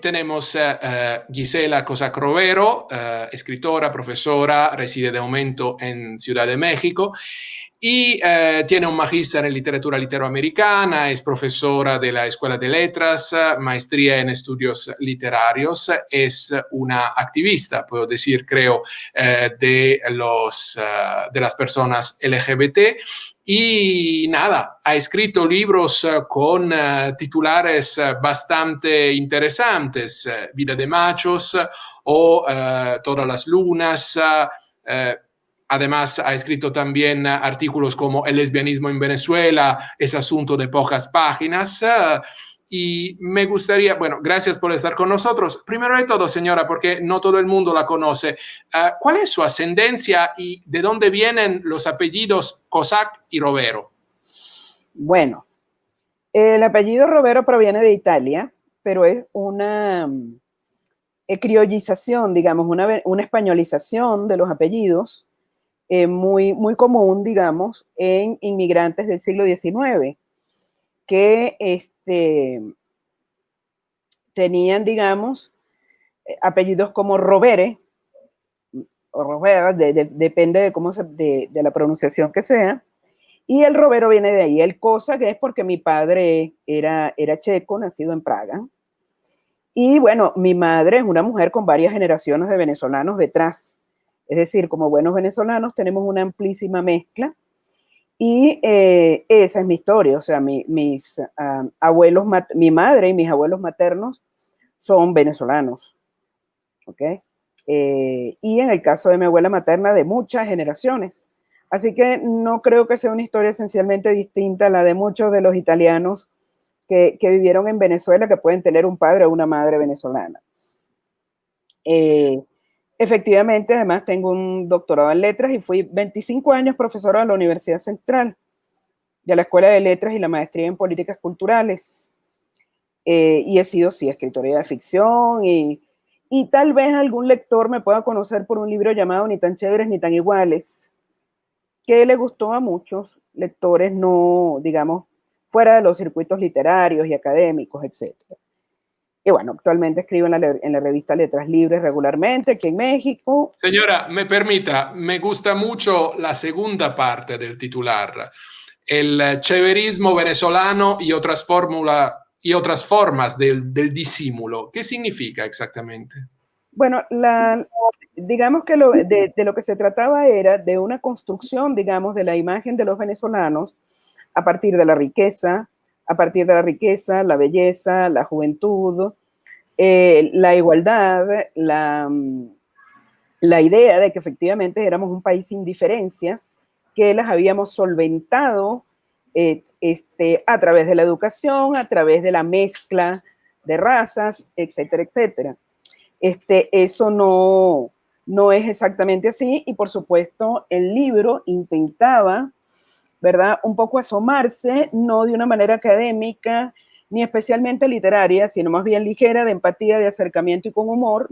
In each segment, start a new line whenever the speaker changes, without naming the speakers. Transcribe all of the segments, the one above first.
tenemos Gisela Cosac Rovero, escritora, profesora, reside de momento en Ciudad de México y tiene un magíster en literatura literoamericana, es profesora de la Escuela de Letras, maestría en estudios literarios, es una activista, puedo decir, creo, de las personas LGBT. Y nada, ha escrito libros con titulares bastante interesantes, Vida de Machos o Todas las Lunas. Además, ha escrito también artículos como El lesbianismo en Venezuela, es asunto de pocas páginas. Y me gustaría, bueno, gracias por estar con nosotros. Primero de todo, señora, porque no todo el mundo la conoce, ¿cuál es su ascendencia y de dónde vienen los apellidos Cosac y Rovero?
Bueno, el apellido Rovero proviene de Italia, pero es una criollización, digamos, una españolización de los apellidos muy común, digamos, en inmigrantes del siglo XIX, que tenían, digamos, apellidos como Rovere, o Rovera, depende de la pronunciación que sea, y el Rovero viene de ahí. El Cosa, que es porque mi padre era checo, nacido en Praga, y bueno, mi madre es una mujer con varias generaciones de venezolanos detrás, es decir, como buenos venezolanos tenemos una amplísima mezcla. Y esa es mi historia, o sea, mis abuelos, mi madre y mis abuelos maternos son venezolanos, ¿ok? Y en el caso de mi abuela materna, de muchas generaciones. Así que no creo que sea una historia esencialmente distinta a la de muchos de los italianos que vivieron en Venezuela, que pueden tener un padre o una madre venezolana. Efectivamente, además tengo un doctorado en letras y fui 25 años profesora de la Universidad Central, de la Escuela de Letras y la maestría en políticas culturales. Y he sido, sí, escritora de ficción y tal vez algún lector me pueda conocer por un libro llamado Ni tan chéveres ni tan iguales, que le gustó a muchos lectores no, digamos, fuera de los circuitos literarios y académicos, etc. Y bueno, actualmente escribo en la revista Letras Libres regularmente, aquí en México.
Señora, me permita, me gusta mucho la segunda parte del titular, el chéverismo venezolano y otras formas del disimulo. ¿Qué significa exactamente?
Bueno, digamos que de lo que se trataba era de una construcción, digamos, de la imagen de los venezolanos a partir de la riqueza, la belleza, la juventud, la igualdad, la idea de que efectivamente éramos un país sin diferencias, que las habíamos solventado a través de la educación, a través de la mezcla de razas, etcétera, etcétera. Eso no es exactamente así y por supuesto el libro intentaba, ¿verdad?, un poco asomarse, no de una manera académica ni especialmente literaria, sino más bien ligera, de empatía, de acercamiento y con humor,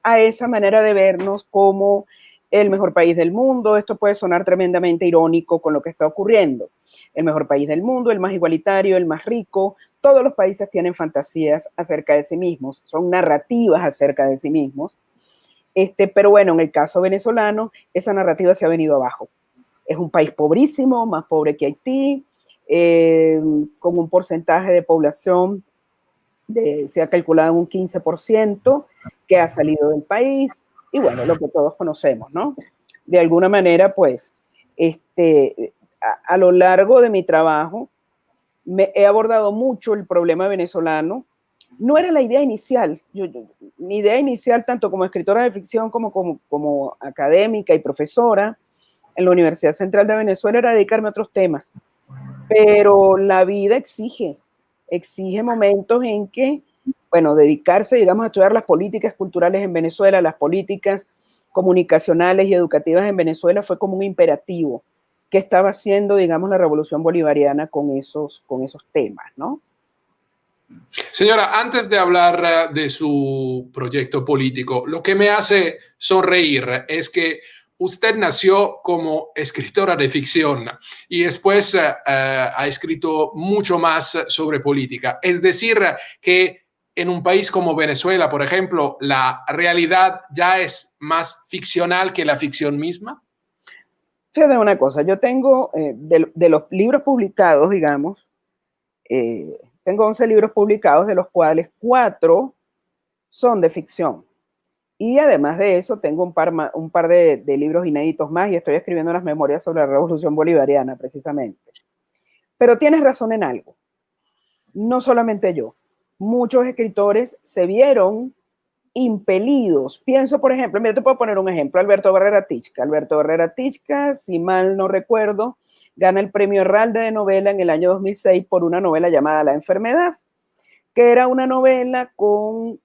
a esa manera de vernos como el mejor país del mundo. Esto puede sonar tremendamente irónico con lo que está ocurriendo. El mejor país del mundo, el más igualitario, el más rico. Todos los países tienen fantasías acerca de sí mismos, son narrativas acerca de sí mismos. Pero bueno, en el caso venezolano, esa narrativa se ha venido abajo. Es un país pobrísimo, más pobre que Haití, con un porcentaje de población se ha calculado un 15% que ha salido del país, y bueno, lo que todos conocemos, ¿no? De alguna manera, pues, a lo largo de mi trabajo, he abordado mucho el problema venezolano. No era la idea inicial. Mi idea inicial, tanto como escritora de ficción como académica y profesora en la Universidad Central de Venezuela, era dedicarme a otros temas. Pero la vida exige momentos en que, bueno, dedicarse, digamos, a estudiar las políticas culturales en Venezuela, las políticas comunicacionales y educativas en Venezuela fue como un imperativo que estaba haciendo, digamos, la revolución bolivariana con esos temas, ¿no?
Señora, antes de hablar de su proyecto político, lo que me hace sonreír es que usted nació como escritora de ficción y después ha escrito mucho más sobre política. Es decir, que en un país como Venezuela, por ejemplo, la realidad ya es más ficcional que la ficción misma?
Fíjate una cosa, yo tengo de los libros publicados, digamos, tengo 11 libros publicados, de los cuales 4 son de ficción. Y además de eso, tengo un par de libros inéditos más y estoy escribiendo unas memorias sobre la Revolución Bolivariana, precisamente. Pero tienes razón en algo. No solamente yo. Muchos escritores se vieron impelidos. Pienso, por ejemplo, mira, te puedo poner un ejemplo, Alberto Barrera Tichca. Alberto Barrera Tichca, si mal no recuerdo, gana el premio Herralde de novela en el año 2006 por una novela llamada La enfermedad, que era una novela con,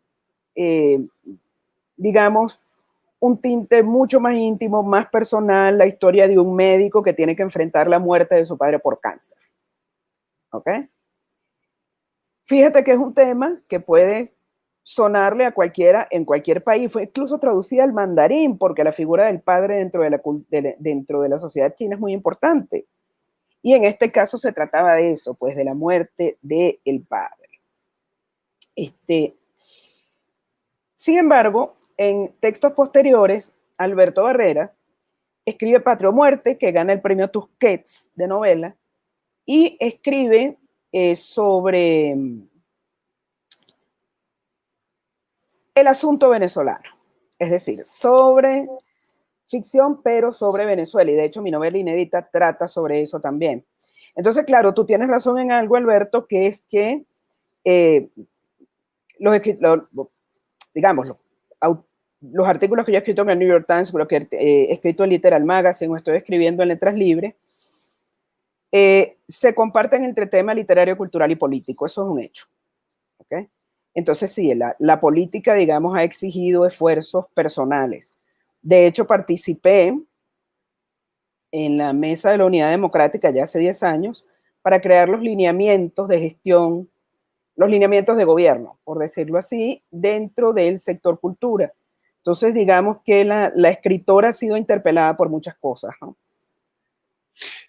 digamos, un tinte mucho más íntimo, más personal, la historia de un médico que tiene que enfrentar la muerte de su padre por cáncer. ¿Ok? Fíjate que es un tema que puede sonarle a cualquiera en cualquier país. Fue incluso traducida al mandarín porque la figura del padre dentro de la sociedad china es muy importante. Y en este caso se trataba de eso, pues de la muerte del padre. Sin embargo, en textos posteriores, Alberto Barrera escribe Patria o Muerte, que gana el premio Tusquets de novela, y escribe sobre el asunto venezolano, es decir, sobre ficción, pero sobre Venezuela, y de hecho mi novela inédita trata sobre eso también. Entonces, claro, tú tienes razón en algo, Alberto, que es que los artículos que yo he escrito en el New York Times, lo que he escrito en Literal Magazine o estoy escribiendo en Letras Libres, se comparten entre tema literario, cultural y político. Eso es un hecho. ¿Okay? Entonces, sí, la política, digamos, ha exigido esfuerzos personales. De hecho, participé en la mesa de la Unidad Democrática ya hace 10 años para crear los lineamientos de gestión, los lineamientos de gobierno, por decirlo así, dentro del sector cultura. Entonces, digamos que la escritora ha sido interpelada por muchas cosas, ¿no?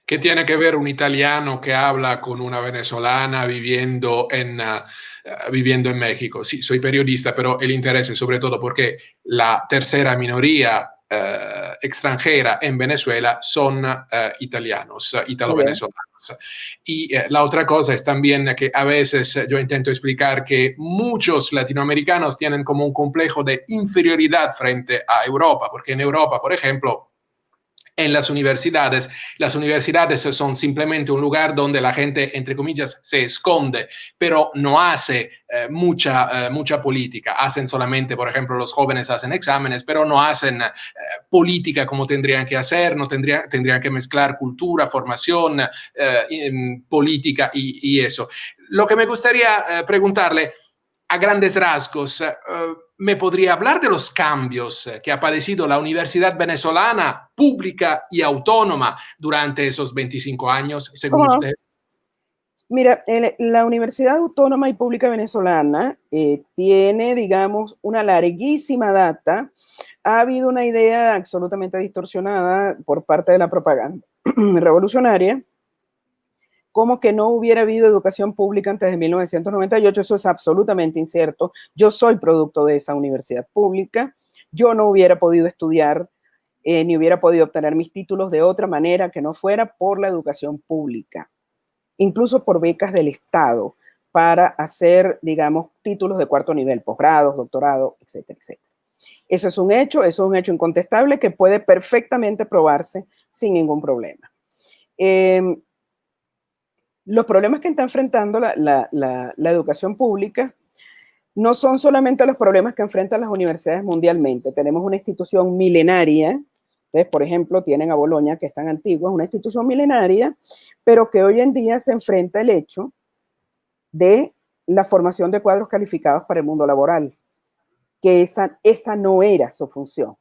¿Qué tiene que ver un italiano que habla con una venezolana viviendo en México? Sí, soy periodista, pero el interés es sobre todo porque la tercera minoría extranjera en Venezuela son italianos, italo-venezolanos. Y la otra cosa es también que a veces yo intento explicar que muchos latinoamericanos tienen como un complejo de inferioridad frente a Europa, porque en Europa, por ejemplo, en las universidades son simplemente un lugar donde la gente, entre comillas, se esconde, pero no hace mucha política. Hacen solamente, por ejemplo, los jóvenes hacen exámenes, pero no hacen política como tendrían que hacer, no tendrían que mezclar cultura, formación, política y eso. Lo que me gustaría preguntarle, a grandes rasgos, ¿me podría hablar de los cambios que ha padecido la Universidad Venezolana pública y autónoma durante esos 25 años, según
¿Cómo no?
usted?
Mira, la Universidad Autónoma y Pública Venezolana tiene, digamos, una larguísima data. Ha habido una idea absolutamente distorsionada por parte de la propaganda revolucionaria, como que no hubiera habido educación pública antes de 1998. Eso es absolutamente incierto. Yo soy producto de esa universidad pública. Yo no hubiera podido estudiar ni hubiera podido obtener mis títulos de otra manera que no fuera por la educación pública, incluso por becas del Estado para hacer, digamos, títulos de cuarto nivel, posgrados, doctorado, etcétera, etcétera. Eso es un hecho incontestable que puede perfectamente probarse sin ningún problema. Los problemas que está enfrentando la educación pública no son solamente los problemas que enfrentan las universidades mundialmente. Tenemos una institución milenaria. Ustedes, por ejemplo, tienen a Bolonia, que es tan antigua, es una institución milenaria, pero que hoy en día se enfrenta el hecho de la formación de cuadros calificados para el mundo laboral, que esa no era su función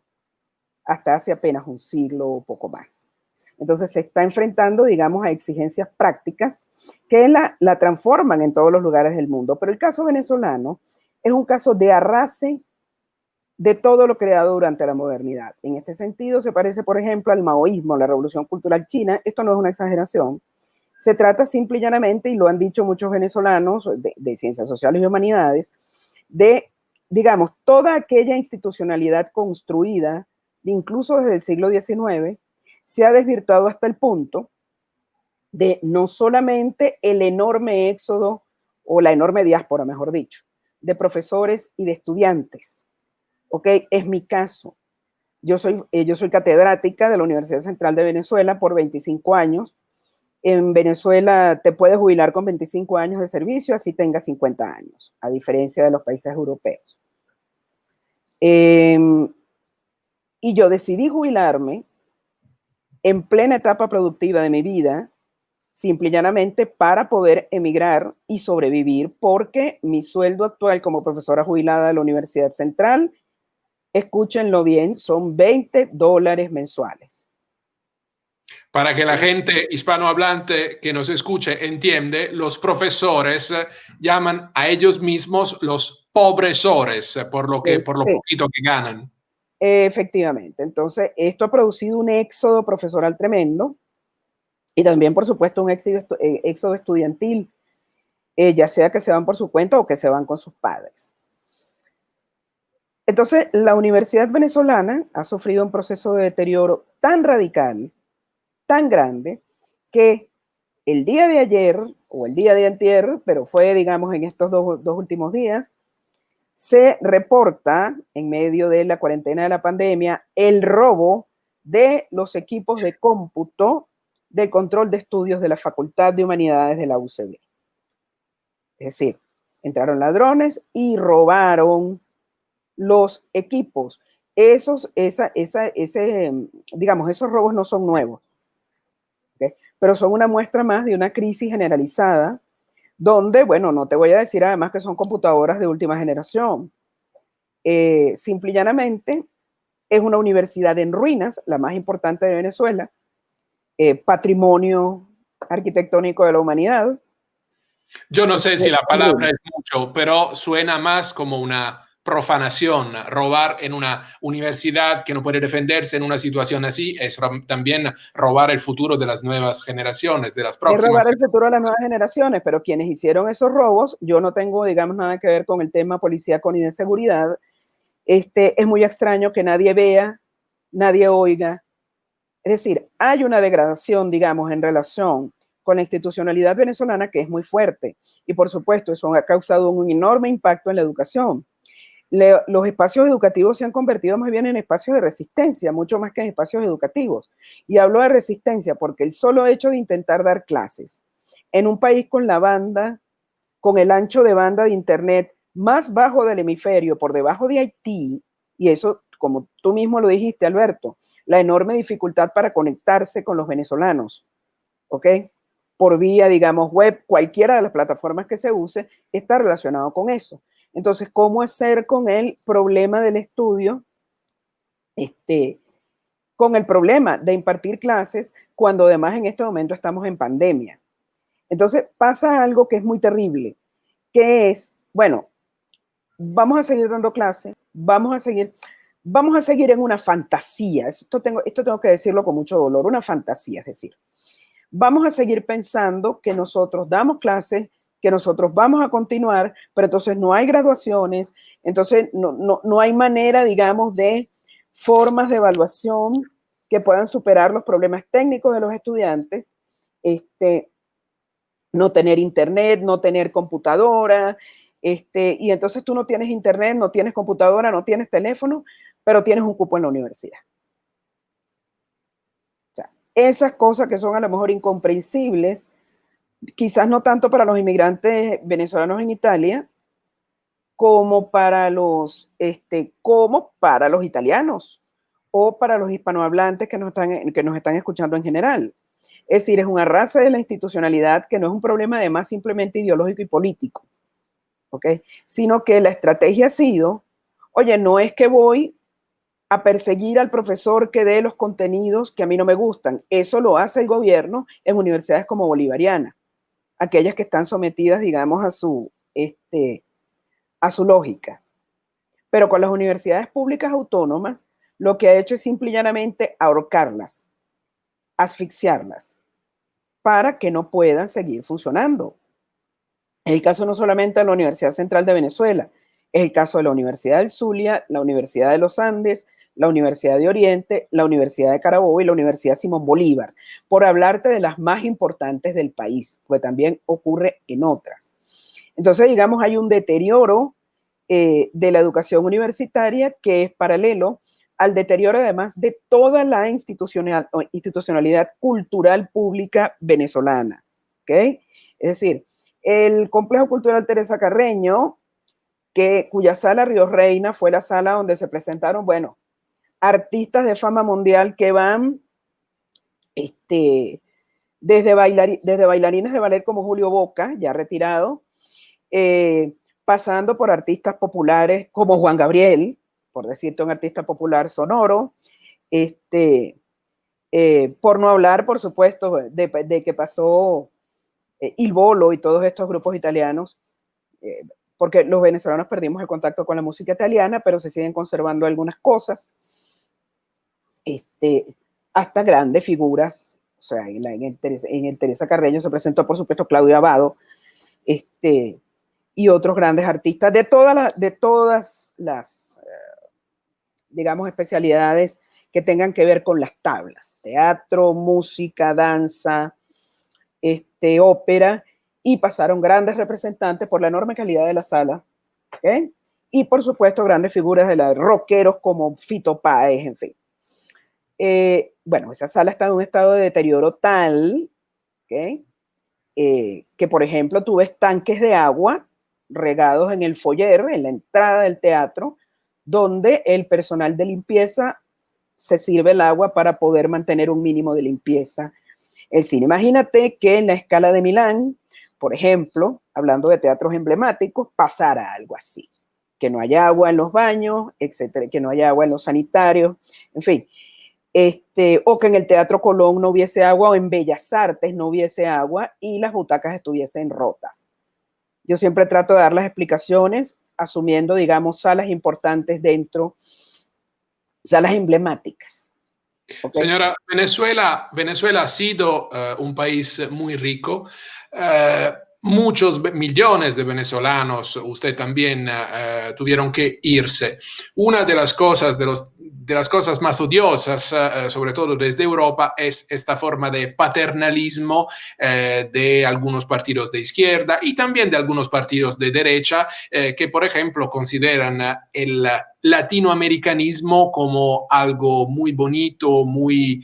hasta hace apenas un siglo o poco más. Entonces se está enfrentando, digamos, a exigencias prácticas que la transforman en todos los lugares del mundo. Pero el caso venezolano es un caso de arrase de todo lo creado durante la modernidad. En este sentido, se parece, por ejemplo, al maoísmo, la revolución cultural china. Esto no es una exageración. Se trata simple y llanamente, y lo han dicho muchos venezolanos de ciencias sociales y humanidades, de, digamos, toda aquella institucionalidad construida, incluso desde el siglo XIX, se ha desvirtuado hasta el punto de no solamente el enorme éxodo, o la enorme diáspora, mejor dicho, de profesores y de estudiantes. ¿Ok? Es mi caso. Yo soy catedrática de la Universidad Central de Venezuela por 25 años. En Venezuela te puedes jubilar con 25 años de servicio, así tengas 50 años, a diferencia de los países europeos. Y yo decidí jubilarme en plena etapa productiva de mi vida, simple y llanamente para poder emigrar y sobrevivir, porque mi sueldo actual como profesora jubilada de la Universidad Central, escúchenlo bien, son $20 mensuales.
Para que la gente hispanohablante que nos escuche entiende, los profesores llaman a ellos mismos los pobresores por lo poquito que ganan.
Efectivamente. Entonces, esto ha producido un éxodo profesoral tremendo y también, por supuesto, un éxodo estudiantil, ya sea que se van por su cuenta o que se van con sus padres. Entonces, la Universidad Venezolana ha sufrido un proceso de deterioro tan radical, tan grande, que el día de ayer, o el día de antier, pero fue, digamos, en estos dos últimos días, se reporta, en medio de la cuarentena de la pandemia, el robo de los equipos de cómputo del control de estudios de la Facultad de Humanidades de la UCB. Es decir, entraron ladrones y robaron los equipos. Digamos, esos robos no son nuevos, ¿okay? Pero son una muestra más de una crisis generalizada donde, bueno, no te voy a decir además que son computadoras de última generación. Simple y llanamente es una universidad en ruinas, la más importante de Venezuela, patrimonio arquitectónico de la humanidad.
Yo no sé si la palabra es mucho, pero suena más como una profanación. Robar en una universidad que no puede defenderse en una situación así es también robar el futuro de las nuevas generaciones, de las próximas.
Es robar el futuro de las nuevas generaciones, pero quienes hicieron esos robos, yo no tengo, digamos, nada que ver con el tema policíaco ni de seguridad. Es muy extraño que nadie vea, nadie oiga. Es decir, hay una degradación, digamos, en relación con la institucionalidad venezolana que es muy fuerte. Y por supuesto, eso ha causado un enorme impacto en la educación. Los espacios educativos se han convertido más bien en espacios de resistencia, mucho más que en espacios educativos. Y hablo de resistencia porque el solo hecho de intentar dar clases en un país con la banda, con el ancho de banda de internet más bajo del hemisferio, por debajo de Haití, y eso, como tú mismo lo dijiste, Alberto, la enorme dificultad para conectarse con los venezolanos, ¿ok? Por vía, digamos, web, cualquiera de las plataformas que se use, está relacionado con eso. Entonces, ¿cómo hacer con el problema del estudio, con el problema de impartir clases, cuando además en este momento estamos en pandemia? Entonces, pasa algo que es muy terrible, que es, bueno, vamos a seguir dando clases, vamos a seguir en una fantasía. Esto tengo que decirlo con mucho dolor, una fantasía, es decir, vamos a seguir pensando que nosotros damos clases, que nosotros vamos a continuar, pero entonces no hay graduaciones, entonces no hay manera, digamos, de formas de evaluación que puedan superar los problemas técnicos de los estudiantes, no tener internet, no tener computadora, y entonces tú no tienes internet, no tienes computadora, no tienes teléfono, pero tienes un cupo en la universidad. O sea, esas cosas que son a lo mejor incomprensibles, quizás no tanto para los inmigrantes venezolanos en Italia, como para los italianos o para los hispanohablantes que nos están escuchando en general. Es decir, es un arrastre de la institucionalidad que no es un problema además simplemente ideológico y político, ¿ok? Sino que la estrategia ha sido, oye, no es que voy a perseguir al profesor que dé los contenidos que a mí no me gustan. Eso lo hace el gobierno en universidades como Bolivariana, aquellas que están sometidas, digamos, a su lógica. Pero con las universidades públicas autónomas, lo que ha hecho es simple y llanamente ahorcarlas, asfixiarlas, para que no puedan seguir funcionando. Es el caso no solamente de la Universidad Central de Venezuela, Es el caso de la Universidad del Zulia, la Universidad de los Andes, la Universidad de Oriente, la Universidad de Carabobo y la Universidad Simón Bolívar, por hablarte de las más importantes del país, pues también ocurre en otras. Entonces, digamos, hay un deterioro de la educación universitaria que es paralelo al deterioro además de toda la institucionalidad cultural pública venezolana. ¿Okay? Es decir, el Complejo Cultural Teresa Carreño, cuya sala Río Reina fue la sala donde se presentaron, bueno, artistas de fama mundial que van desde bailarines de ballet como Julio Boca, ya retirado, pasando por artistas populares como Juan Gabriel, por decirte un artista popular sonoro, por no hablar, por supuesto, de que pasó Il Bolo y todos estos grupos italianos, porque los venezolanos perdimos el contacto con la música italiana, pero se siguen conservando algunas cosas, hasta grandes figuras. O sea, en el Teresa Carreño se presentó, por supuesto, Claudio Abbado, y otros grandes artistas de todas las digamos, especialidades que tengan que ver con las tablas: teatro, música, danza, ópera, y pasaron grandes representantes por la enorme calidad de la sala, ¿okay? Y por supuesto grandes figuras de los rockeros como Fito Páez, en fin. Bueno, esa sala está en un estado de deterioro tal, ¿okay? Que por ejemplo tú ves tanques de agua regados en el foyer, en la entrada del teatro, donde el personal de limpieza se sirve el agua para poder mantener un mínimo de limpieza. El cine, imagínate que en la Scala de Milán, por ejemplo, hablando de teatros emblemáticos, pasara algo así, que no haya agua en los baños, etcétera, que no haya agua en los sanitarios, en fin. O que en el Teatro Colón no hubiese agua, o en Bellas Artes no hubiese agua y las butacas estuviesen rotas. Yo siempre trato de dar las explicaciones asumiendo, digamos, salas importantes dentro, salas emblemáticas.
¿Okay? Señora, Venezuela ha sido un país muy rico. Muchos millones de venezolanos, usted también, tuvieron que irse. Una de las cosas, de las cosas más odiosas, sobre todo desde Europa, es esta forma de paternalismo de algunos partidos de izquierda y también de algunos partidos de derecha que, por ejemplo, consideran el latinoamericanismo como algo muy bonito, muy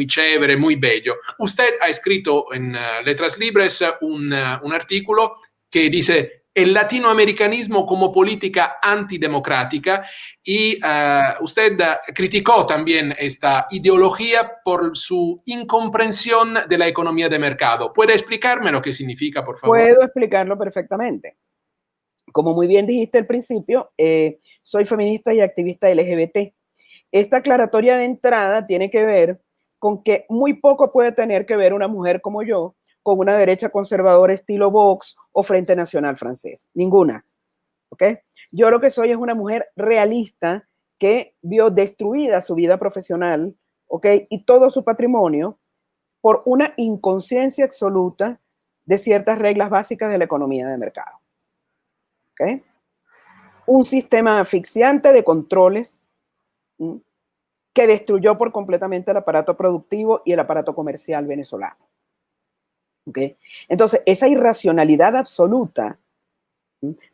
chévere, muy bello. Usted ha escrito en Letras Libres un artículo que dice el latinoamericanismo como política antidemocrática y usted criticó también esta ideología por su incomprensión de la economía de mercado. ¿Puede explicarme lo que significa, por favor?
Puedo explicarlo perfectamente. Como muy bien dijiste al principio, soy feminista y activista LGBT. Esta aclaratoria de entrada tiene que ver con que muy poco puede tener que ver una mujer como yo con una derecha conservadora estilo Vox o Frente Nacional francés. Ninguna. ¿Ok? Yo lo que soy es una mujer realista que vio destruida su vida profesional, ¿ok? Y todo su patrimonio por una inconsciencia absoluta de ciertas reglas básicas de la economía de mercado. ¿Okay? Un sistema asfixiante de controles que destruyó por completamente el aparato productivo y el aparato comercial venezolano. ¿Okay? Entonces, esa irracionalidad absoluta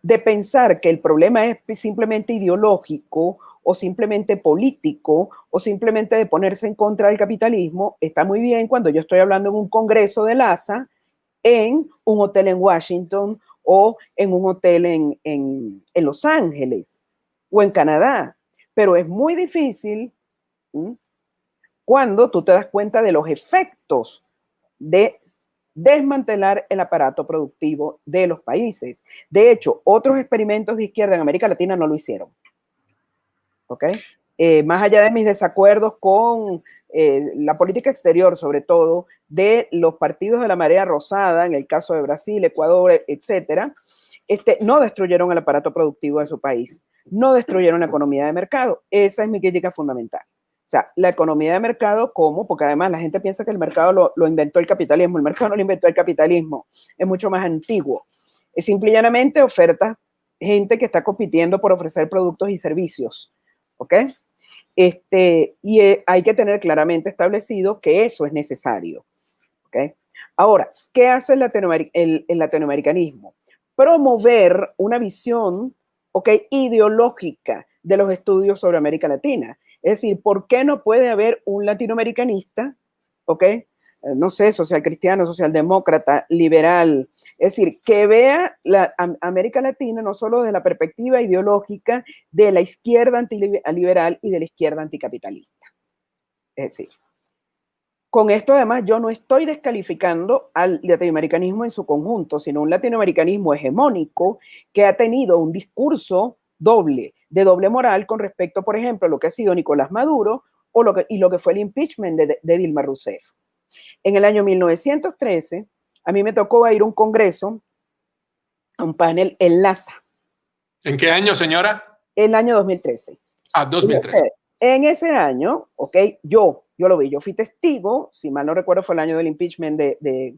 de pensar que el problema es simplemente ideológico o simplemente político o simplemente de ponerse en contra del capitalismo, está muy bien cuando yo estoy hablando en un congreso de LASA, en un hotel en Washington o en un hotel en Los Ángeles o en Canadá. Pero es muy difícil cuando tú te das cuenta de los efectos de desmantelar el aparato productivo de los países. De hecho, otros experimentos de izquierda en América Latina no lo hicieron. ¿Ok? Más allá de mis desacuerdos con la política exterior, sobre todo, de los partidos de la marea rosada, en el caso de Brasil, Ecuador, etcétera, no destruyeron el aparato productivo de su país, no destruyeron la economía de mercado. Esa es mi crítica fundamental. O sea, la economía de mercado, ¿cómo? Porque además la gente piensa que el mercado lo inventó el capitalismo. El mercado no lo inventó el capitalismo, es mucho más antiguo. Es simple y llanamente ofertas gente que está compitiendo por ofrecer productos y servicios, ¿ok? Hay que tener claramente establecido que eso es necesario, ¿ok? Ahora, ¿qué hace el latinoamericanismo? Promover una visión, ¿ok?, ideológica de los estudios sobre América Latina. Es decir, ¿por qué no puede haber un latinoamericanista, ¿ok?, no sé, social cristiano, socialdemócrata, liberal, es decir, que vea América Latina no solo desde la perspectiva ideológica de la izquierda antiliberal y de la izquierda anticapitalista? Es decir, con esto además yo no estoy descalificando al latinoamericanismo en su conjunto, sino un latinoamericanismo hegemónico que ha tenido un discurso doble, de doble moral con respecto, por ejemplo, a lo que ha sido Nicolás Maduro y lo que fue el impeachment de Dilma Rousseff. En el año 1913, a mí me tocó ir a un congreso, a un panel en LASA.
¿En qué año, señora?
El año 2013.
Ah, 2013.
En ese año, ok, yo lo vi, yo fui testigo, si mal no recuerdo fue el año del impeachment de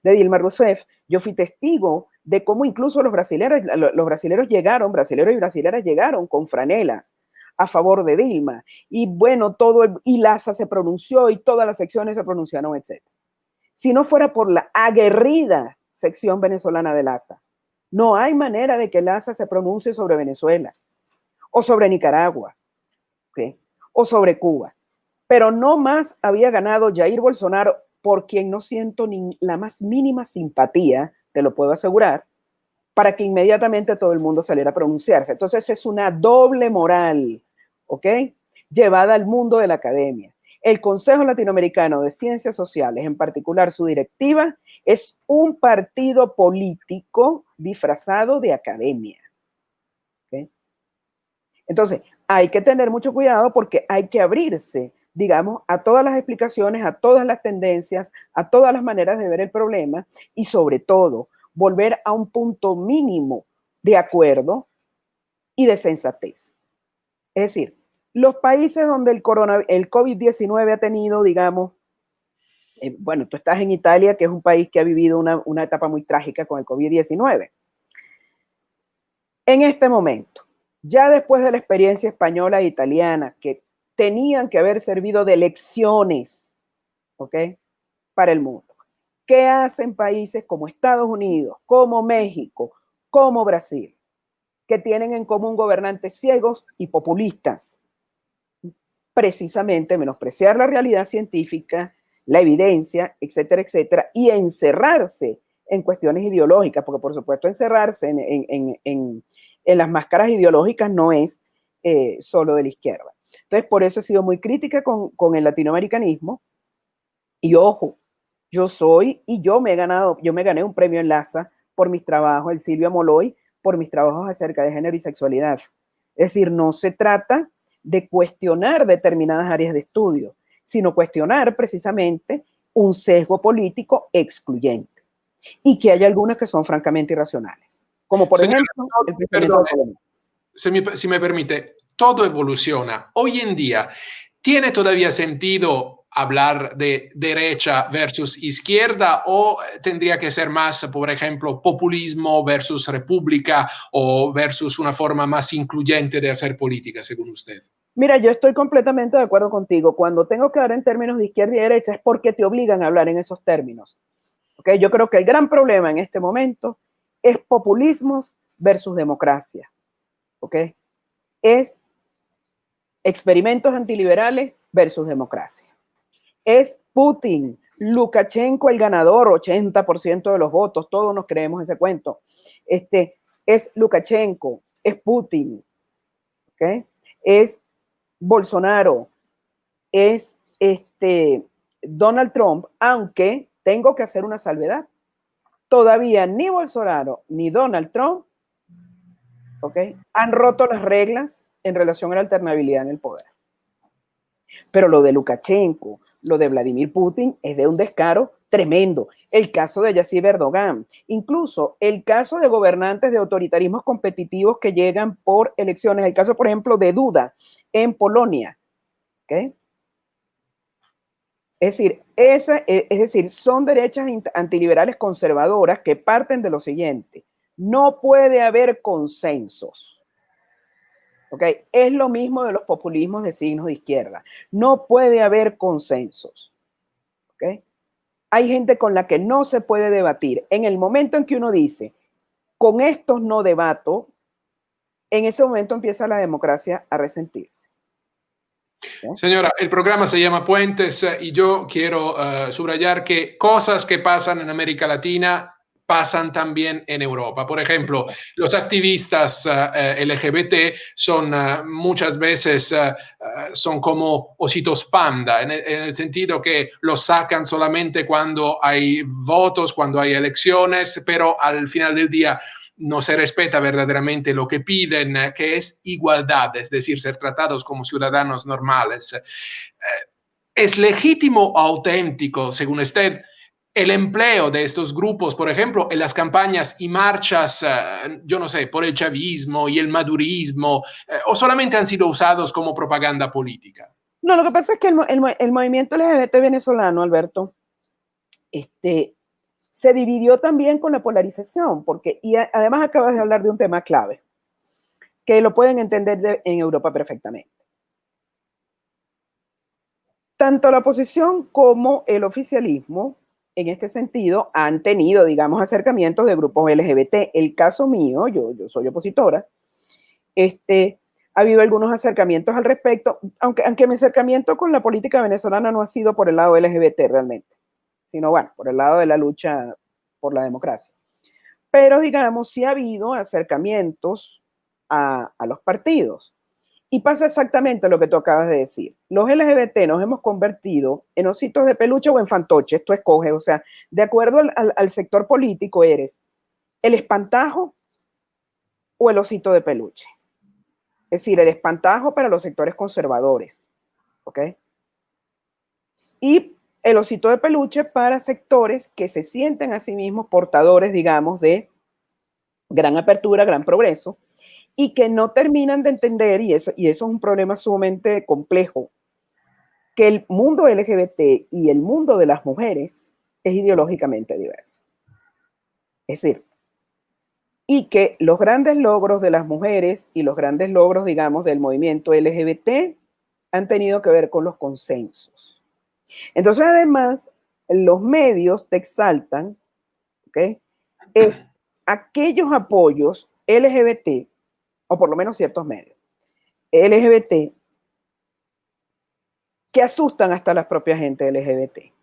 Dilma Rousseff, yo fui testigo de cómo incluso los brasileños y brasileras llegaron con franelas a favor de Dilma, y bueno, y LASA se pronunció, y todas las secciones se pronunciaron, etc. Si no fuera por la aguerrida sección venezolana de LASA, no hay manera de que LASA se pronuncie sobre Venezuela, o sobre Nicaragua, ¿okay?, o sobre Cuba. Pero no más había ganado Jair Bolsonaro, por quien no siento ni la más mínima simpatía, te lo puedo asegurar, para que inmediatamente todo el mundo saliera a pronunciarse. Entonces es una doble moral, ¿ok?, llevada al mundo de la academia. El Consejo Latinoamericano de Ciencias Sociales, en particular su directiva, es un partido político disfrazado de academia. ¿Okay? Entonces, hay que tener mucho cuidado porque hay que abrirse, digamos, a todas las explicaciones, a todas las tendencias, a todas las maneras de ver el problema y sobre todo volver a un punto mínimo de acuerdo y de sensatez. Es decir, los países donde el COVID-19 ha tenido, digamos, bueno, tú estás en Italia, que es un país que ha vivido una etapa muy trágica con el COVID-19. En este momento, ya después de la experiencia española e italiana, que tenían que haber servido de lecciones, ¿ok?, para el mundo. ¿Qué hacen países como Estados Unidos, como México, como Brasil, que tienen en común gobernantes ciegos y populistas? Precisamente menospreciar la realidad científica, la evidencia, etcétera, etcétera, y encerrarse en cuestiones ideológicas, porque por supuesto encerrarse en las máscaras ideológicas no es solo de la izquierda. Entonces, por eso he sido muy crítica con el latinoamericanismo. Y ojo, yo me gané un premio en LASA por mis trabajos, el Silvia Moloy, por mis trabajos acerca de género y sexualidad. Es decir, no se trata de cuestionar determinadas áreas de estudio, sino cuestionar precisamente un sesgo político excluyente. Y que hay algunas que son francamente irracionales. Como por
Señora,
ejemplo, el pensamiento de Colombia.
si me permite, todo evoluciona. Hoy en día, ¿tiene todavía sentido hablar de derecha versus izquierda o tendría que ser más, por ejemplo, populismo versus república o versus una forma más incluyente de hacer política, según usted?
Mira, yo estoy completamente de acuerdo contigo. Cuando tengo que hablar en términos de izquierda y derecha es porque te obligan a hablar en esos términos. ¿Okay? Yo creo que el gran problema en este momento es populismos versus democracia. ¿Okay? Es experimentos antiliberales versus democracia. Es Putin, Lukashenko el ganador, 80% de los votos, todos nos creemos ese cuento. Es Lukashenko, es Putin, ¿okay? Es Bolsonaro, es Donald Trump, aunque tengo que hacer una salvedad. Todavía ni Bolsonaro ni Donald Trump, ¿okay?, han roto las reglas en relación a la alternabilidad en el poder. Pero lo de Lukashenko, lo de Vladimir Putin es de un descaro tremendo. El caso de Yasir Erdogan, incluso el caso de gobernantes de autoritarismos competitivos que llegan por elecciones, el caso, por ejemplo, de Duda en Polonia. ¿Okay? Es decir, son derechas antiliberales conservadoras que parten de lo siguiente. No puede haber consensos. ¿Ok? Es lo mismo de los populismos de signos de izquierda. No puede haber consensos. ¿Ok? Hay gente con la que no se puede debatir. En el momento en que uno dice, con estos no debato, en ese momento empieza la democracia a resentirse. ¿Okay?
Señora, el programa se llama Puentes y yo quiero subrayar que cosas que pasan en América Latina pasan también en Europa. Por ejemplo, los activistas LGBT son muchas veces son como ositos panda, en el sentido que los sacan solamente cuando hay votos, cuando hay elecciones, pero al final del día no se respeta verdaderamente lo que piden, que es igualdad, es decir, ser tratados como ciudadanos normales. ¿Es legítimo o auténtico, según usted, el empleo de estos grupos, por ejemplo, en las campañas y marchas, yo no sé, por el chavismo y el madurismo, o solamente han sido usados como propaganda política?
No, lo que pasa es que el movimiento LGBT venezolano, Alberto, se dividió también con la polarización, porque, y además acabas de hablar de un tema clave, que lo pueden entender en Europa perfectamente. Tanto la oposición como el oficialismo, en este sentido, han tenido, digamos, acercamientos de grupos LGBT. El caso mío, yo soy opositora, ha habido algunos acercamientos al respecto, aunque mi acercamiento con la política venezolana no ha sido por el lado LGBT realmente, sino, bueno, por el lado de la lucha por la democracia. Pero, digamos, sí ha habido acercamientos a los partidos. Y pasa exactamente lo que tú acabas de decir. Los LGBT nos hemos convertido en ositos de peluche o en fantoches, tú escoges, o sea, de acuerdo al sector político eres el espantajo o el osito de peluche. Es decir, el espantajo para los sectores conservadores, ¿ok? Y el osito de peluche para sectores que se sienten a sí mismos portadores, digamos, de gran apertura, gran progreso, y que no terminan de entender, y eso es un problema sumamente complejo, que el mundo LGBT y el mundo de las mujeres es ideológicamente diverso. Es decir, y que los grandes logros de las mujeres y los grandes logros, digamos, del movimiento LGBT han tenido que ver con los consensos. Entonces, además, los medios te exaltan, ¿ok? Es aquellos apoyos LGBT, o por lo menos ciertos medios, LGBT, que asustan hasta las propias gente LGBT.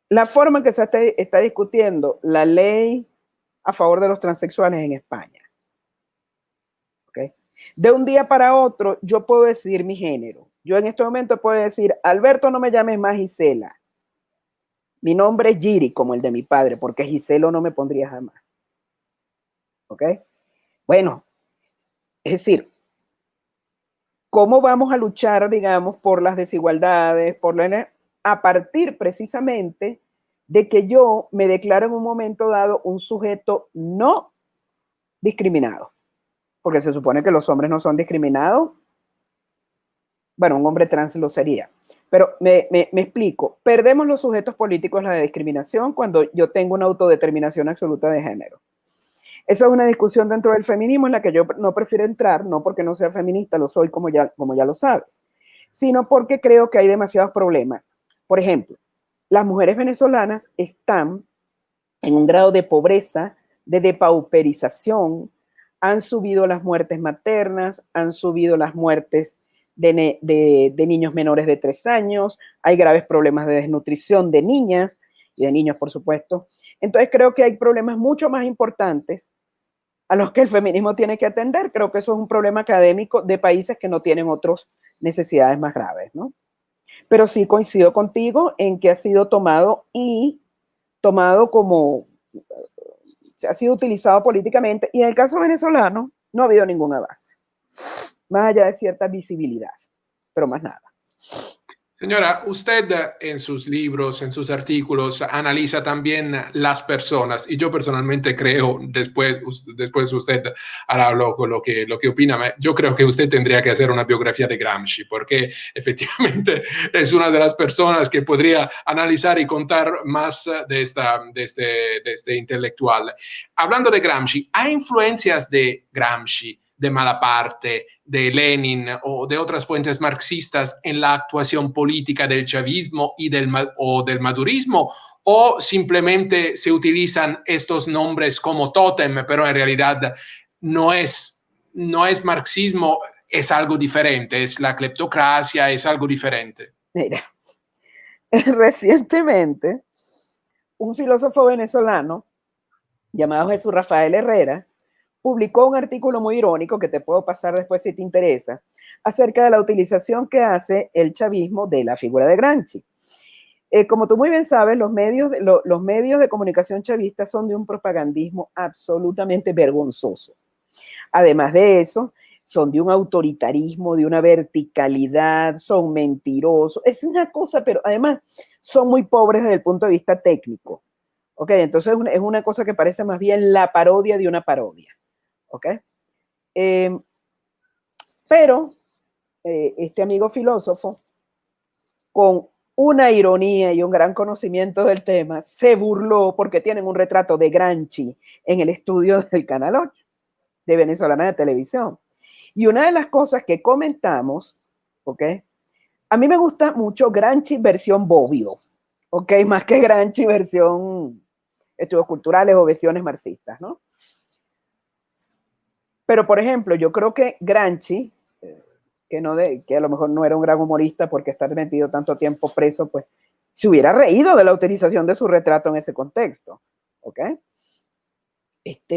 La forma en que se está discutiendo la ley a favor de los transexuales en España. ¿Okay? De un día para otro, yo puedo decidir mi género. Yo en este momento puedo decir, Alberto, no me llames más Gisela. Mi nombre es Giri, como el de mi padre, porque Giselo no me pondría jamás. ¿Ok? Bueno, es decir, ¿cómo vamos a luchar, digamos, por las desigualdades, a partir precisamente de que yo me declaro en un momento dado un sujeto no discriminado? Porque se supone que los hombres no son discriminados. Bueno, un hombre trans lo sería. Pero me explico. Perdemos los sujetos políticos la discriminación cuando yo tengo una autodeterminación absoluta de género. Esa es una discusión dentro del feminismo en la que yo no prefiero entrar, no porque no sea feminista, lo soy como ya lo sabes, sino porque creo que hay demasiados problemas. Por ejemplo, las mujeres venezolanas están en un grado de pobreza, de depauperización, han subido las muertes maternas, han subido las muertes de niños menores de 3 años, hay graves problemas de desnutrición de niñas y de niños, por supuesto. Entonces creo que hay problemas mucho más importantes a los que el feminismo tiene que atender. Creo que eso es un problema académico de países que no tienen otras necesidades más graves, ¿no? Pero sí coincido contigo en que ha sido tomado como, se ha sido utilizado políticamente, y en el caso venezolano no ha habido ningún avance, más allá de cierta visibilidad, pero más nada.
Señora, usted en sus libros, en sus artículos, analiza también las personas y yo personalmente creo, después usted hará lo que opina, yo creo que usted tendría que hacer una biografía de Gramsci porque efectivamente es una de las personas que podría analizar y contar más de este intelectual. Hablando de Gramsci, ¿hay influencias de Gramsci, de Malaparte, de Lenin o de otras fuentes marxistas en la actuación política del chavismo y o del madurismo? ¿O simplemente se utilizan estos nombres como tótem, pero en realidad no no es marxismo, es algo diferente, es la cleptocracia, es algo diferente?
Mira, recientemente un filósofo venezolano llamado Jesús Rafael Herrera publicó un artículo muy irónico que te puedo pasar después si te interesa, acerca de la utilización que hace el chavismo de la figura de Gramsci. Como tú muy bien sabes, los medios de comunicación chavistas son de un propagandismo absolutamente vergonzoso. Además de eso, son de un autoritarismo, de una verticalidad, son mentirosos. Es una cosa, pero además son muy pobres desde el punto de vista técnico. ¿Ok? Entonces es una cosa que parece más bien la parodia de una parodia. ¿Ok? Eh, pero este amigo filósofo, con una ironía y un gran conocimiento del tema, se burló porque tienen un retrato de Gramsci en el estudio del Canal 8 de Venezolana de Televisión. Y una de las cosas que comentamos, ¿ok? A mí me gusta mucho Gramsci versión Bobbio, ¿ok? Más que Gramsci versión estudios culturales o versiones marxistas, ¿no? Pero, por ejemplo, yo creo que Gramsci, que a lo mejor no era un gran humorista porque estar metido tanto tiempo preso, pues se hubiera reído de la utilización de su retrato en ese contexto, ¿ok?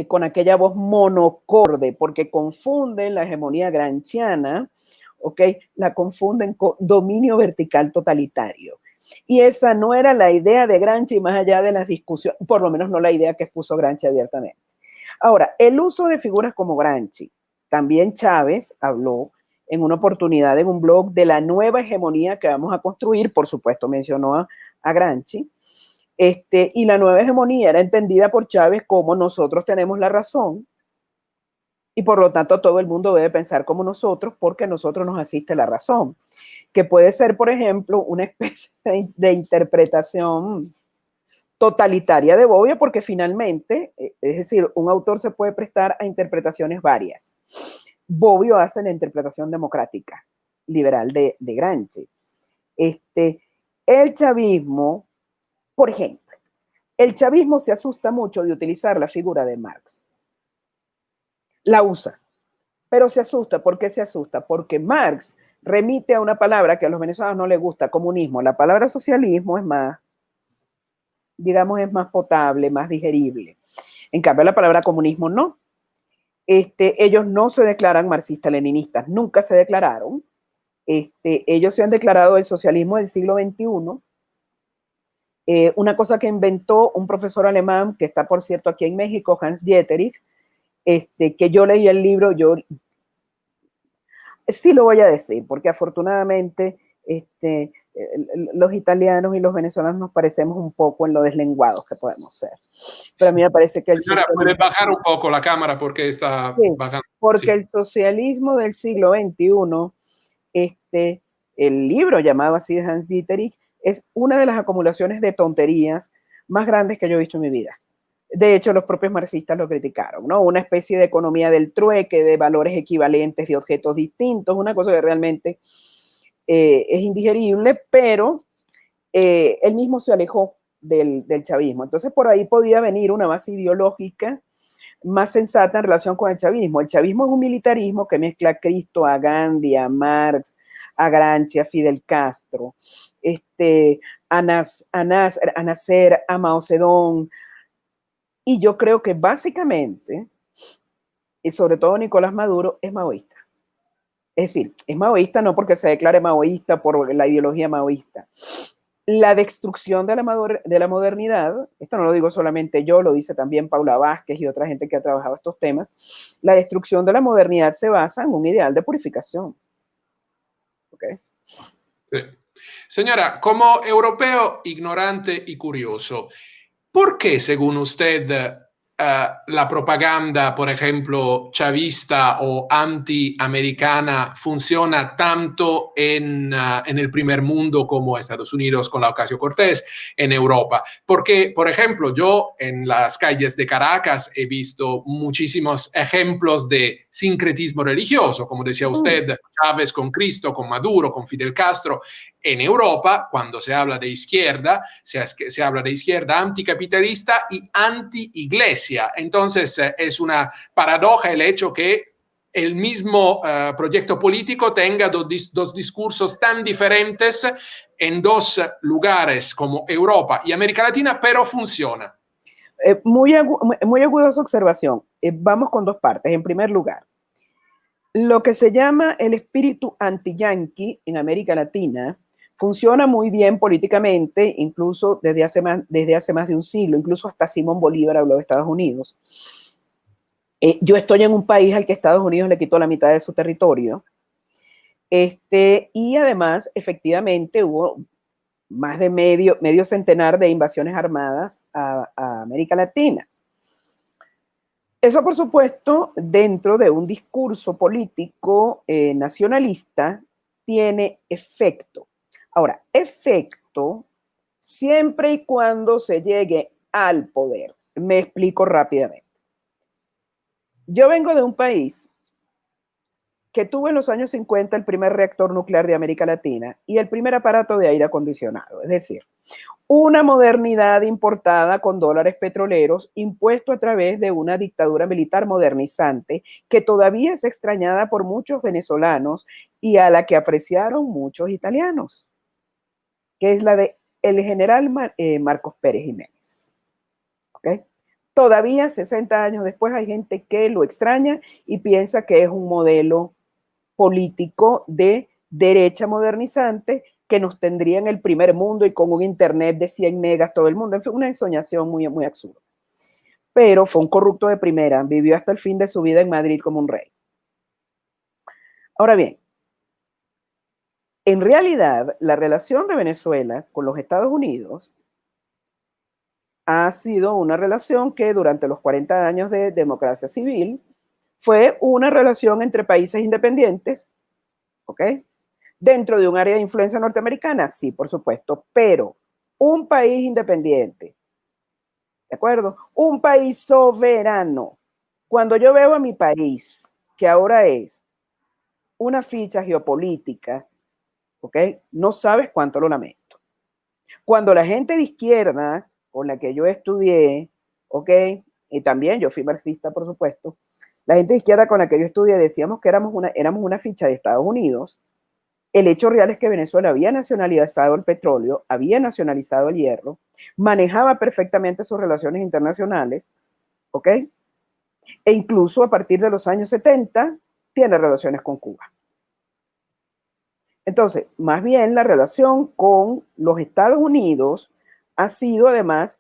Con aquella voz monocorde, porque confunden la hegemonía gramsciana, ¿ok? La confunden con dominio vertical totalitario. Y esa no era la idea de Gramsci más allá de las discusiones, por lo menos no la idea que expuso Gramsci abiertamente. Ahora, el uso de figuras como Gramsci, también Chávez habló en una oportunidad en un blog de la nueva hegemonía que vamos a construir, por supuesto mencionó a Gramsci, y la nueva hegemonía era entendida por Chávez como nosotros tenemos la razón y por lo tanto todo el mundo debe pensar como nosotros porque a nosotros nos asiste la razón, que puede ser, por ejemplo, una especie de interpretación totalitaria de Bobbio porque finalmente, es decir, un autor se puede prestar a interpretaciones varias. Bobbio hace la interpretación democrática, liberal de Gramsci. El chavismo, por ejemplo, el chavismo se asusta mucho de utilizar la figura de Marx. La usa, pero se asusta. ¿Por qué se asusta? Porque Marx remite a una palabra que a los venezolanos no les gusta, comunismo. La palabra socialismo es más, digamos, es más potable, más digerible. En cambio, la palabra comunismo no. Ellos no se declaran marxistas-leninistas, nunca se declararon. Ellos se han declarado el socialismo del siglo XXI. Una cosa que inventó un profesor alemán que está, por cierto, aquí en México, Hans Dieterich, que yo leí el libro, yo sí lo voy a decir, porque afortunadamente los italianos y los venezolanos nos parecemos un poco en lo deslenguados que podemos ser. Pero a mí me parece que el
Señora, puede
socialismo...
bajar un poco la cámara porque está
Sí,
bajando.
porque
Sí.
el socialismo del siglo XXI, el libro llamado así de Hans Dieterich, es una de las acumulaciones de tonterías más grandes que yo he visto en mi vida. De hecho, los propios marxistas lo criticaron, ¿no? Una especie de economía del trueque, de valores equivalentes de objetos distintos, una cosa que realmente es indigerible, pero él mismo se alejó del chavismo. Entonces, por ahí podía venir una base ideológica más sensata en relación con el chavismo. El chavismo es un militarismo que mezcla a Cristo, a Gandhi, a Marx, a Gramsci, a Fidel Castro, a Nasser, a Mao Zedong. Y yo creo que básicamente, y sobre todo Nicolás Maduro, es maoísta. Es decir, es maoísta no porque se declare maoísta por la ideología maoísta. La destrucción de la modernidad, esto no lo digo solamente yo, lo dice también Paula Vázquez y otra gente que ha trabajado estos temas, la destrucción de la modernidad se basa en un ideal de purificación. ¿Okay?
Sí. Señora, como europeo ignorante y curioso, ¿por qué, según usted, la propaganda, por ejemplo, chavista o antiamericana funciona tanto en el primer mundo como Estados Unidos con la Ocasio-Cortez, en Europa? Porque, por ejemplo, yo en las calles de Caracas he visto muchísimos ejemplos de sincretismo religioso, como decía usted, Chávez con Cristo, con Maduro, con Fidel Castro. En Europa, cuando se habla de izquierda, se habla de izquierda anticapitalista y anti-iglesia. Entonces, es una paradoja el hecho que el mismo proyecto político tenga dos discursos tan diferentes en dos lugares como Europa y América Latina, pero funciona.
Muy aguda su observación. Vamos con dos partes. En primer lugar, lo que se llama el espíritu anti-yanqui en América Latina funciona muy bien políticamente, incluso desde hace más de un siglo, incluso hasta Simón Bolívar habló de Estados Unidos. Yo estoy en un país al que Estados Unidos le quitó la mitad de su territorio, y además, efectivamente, hubo más de medio centenar de invasiones armadas a América Latina. Eso, por supuesto, dentro de un discurso político nacionalista, tiene efecto. Ahora, efecto siempre y cuando se llegue al poder. Me explico rápidamente. Yo vengo de un país que tuvo en los años 50 el primer reactor nuclear de América Latina y el primer aparato de aire acondicionado, es decir, una modernidad importada con dólares petroleros impuesto a través de una dictadura militar modernizante que todavía es extrañada por muchos venezolanos y a la que apreciaron muchos italianos, que es la de el general Marcos Pérez Jiménez. ¿Okay? Todavía 60 años después hay gente que lo extraña y piensa que es un modelo político de derecha modernizante que nos tendría en el primer mundo y con un internet de 100 megas todo el mundo. En fin, una ensoñación muy, muy absurda. Pero fue un corrupto de primera, vivió hasta el fin de su vida en Madrid como un rey. Ahora bien, en realidad, la relación de Venezuela con los Estados Unidos ha sido una relación que durante los 40 años de democracia civil fue una relación entre países independientes, ¿ok? Dentro de un área de influencia norteamericana, sí, por supuesto, pero un país independiente, ¿de acuerdo? Un país soberano. Cuando yo veo a mi país, que ahora es una ficha geopolítica, ¿ok? No sabes cuánto lo lamento. Cuando la gente de izquierda, con la que yo estudié, ¿ok? Y también yo fui marxista, por supuesto, la gente de izquierda con la que yo estudié decíamos que éramos una ficha de Estados Unidos. El hecho real es que Venezuela había nacionalizado el petróleo, había nacionalizado el hierro, manejaba perfectamente sus relaciones internacionales, ¿ok? E incluso a partir de los años 70 tiene relaciones con Cuba. Entonces, más bien la relación con los Estados Unidos ha sido además